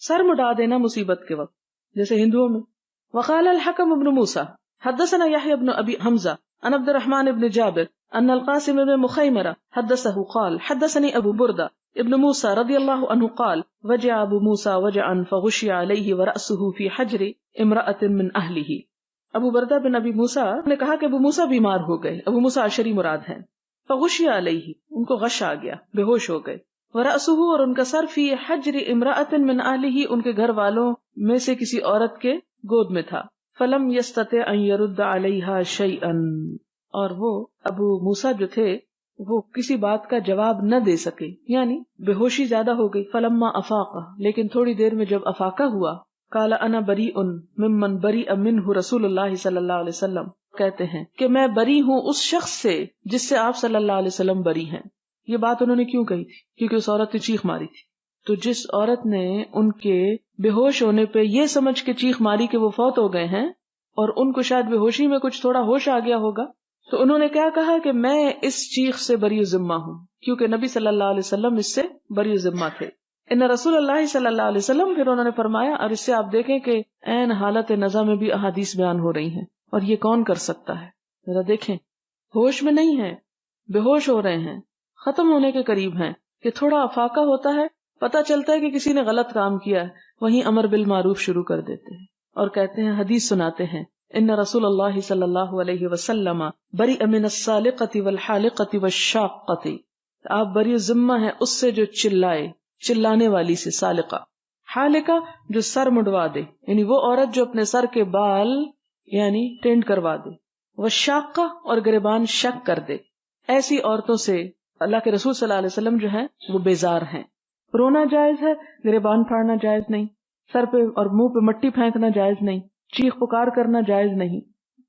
سر مڈا دینا مصیبت کے وقت، جیسے ہندوؤں میں. وقال الحکم ابن موسیٰ حدثنا یحیی بن ابی حمزہ عن عبد الرحمن بن جابر ان القاسم بن مخیمرہ حدثه قال حدثني ابو بردہ ابن موسیٰ رضی اللہ عنہ قال وجع ابو موسیٰ وجعا فغشی علیہ ورأسه في حجر امرأة من اہلہ. ابو بردہ بن ابی موسیٰ نے کہا کہ ابو موسیٰ بیمار ہو گئے. ابو موسیٰ اشعری مراد ہیں. فغشی علیہ، ان کو غش آ گیا، بے ہوش ہو گئے. ورأسه، اور ان کا سر، فی حجر امرأة من اہلہ، ان کے گھر والوں میں سے کسی عورت کے گود میں تھا. فلم یستطع ان یرد علیہا شیئا، اور وہ ابو موسیٰ جو تھے وہ کسی بات کا جواب نہ دے سکے، یعنی بے ہوشی زیادہ ہو گئی. فلما افاق، لیکن تھوڑی دیر میں جب افاقہ ہوا، قال انا بریء ممن بریء منہ رسول اللہ صلی اللہ علیہ وسلم، کہتے ہیں کہ میں بری ہوں اس شخص سے جس سے آپ صلی اللہ علیہ وسلم بری ہیں. یہ بات انہوں نے کیوں کہی تھی؟ کیونکہ اس عورت نے چیخ ماری تھی. تو جس عورت نے ان کے بے ہوش ہونے پہ یہ سمجھ کے چیخ ماری کہ وہ فوت ہو گئے ہیں، اور ان کو شاید بے ہوشی میں کچھ تھوڑا ہوش آ گیا ہوگا، تو انہوں نے کیا کہا کہ میں اس چیخ سے بری ذمہ ہوں، کیونکہ نبی صلی اللہ علیہ وسلم اس سے بری ذمہ تھے. ان رسول اللہ صلی اللہ علیہ وسلم، پھر انہوں نے فرمایا، اور اس سے آپ دیکھیں کہ عین حالت نزع میں بھی احادیث بیان ہو رہی ہیں، اور یہ کون کر سکتا ہے؟ ذرا دیکھیں، ہوش میں نہیں ہے، بے ہوش ہو رہے ہیں، ختم ہونے کے قریب ہیں، کہ تھوڑا افاقہ ہوتا ہے، پتہ چلتا ہے کہ کسی نے غلط کام کیا ہے، وہیں امر بالمعروف شروع کر دیتے ہیں اور کہتے ہیں، حدیث سناتے ہیں، ان رسول اللہ صلی اللہ علیہ وسلم بریء من السالقۃ والحالقۃ والشاقۃ، آپ بری ذمہ ہیں اس سے جو چلائے، چلانے والی سے. سالقہ، حالقہ جو سر مڈوا دے، یعنی وہ عورت جو اپنے سر کے بال یعنی ٹینڈ کروا دے. والشاقہ، اور گریبان شک کر دے. ایسی عورتوں سے اللہ کے رسول صلی اللہ علیہ وسلم جو ہیں وہ بیزار ہیں. رونا جائز ہے، گریبان پھاڑنا جائز نہیں، سر پہ اور منہ پہ مٹی پھینکنا جائز نہیں، چیخ پکار کرنا جائز نہیں،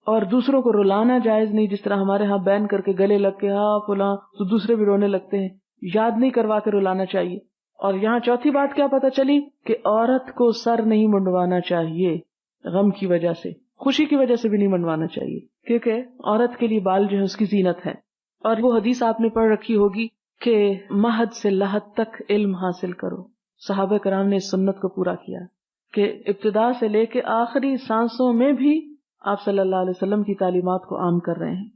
اور دوسروں کو رلانا جائز نہیں، جس طرح ہمارے ہاں بین کر کے گلے لگ کے ہاں فلاں، تو دوسرے بھی رونے لگتے ہیں. یاد نہیں کروا کے رلانا چاہیے. اور یہاں چوتھی بات کیا پتہ چلی کہ عورت کو سر نہیں منڈوانا چاہیے غم کی وجہ سے، خوشی کی وجہ سے بھی نہیں منڈوانا چاہیے، کیونکہ عورت کے لیے بال جو ہے اس کی زینت ہے. اور وہ حدیث آپ نے پڑھ رکھی ہوگی کہ مہد سے لحد تک علم حاصل کرو. صحابہ کرام نے اس سنت کو پورا کیا کہ ابتدا سے لے کے آخری سانسوں میں بھی آپ صلی اللہ علیہ وسلم کی تعلیمات کو عام کر رہے ہیں.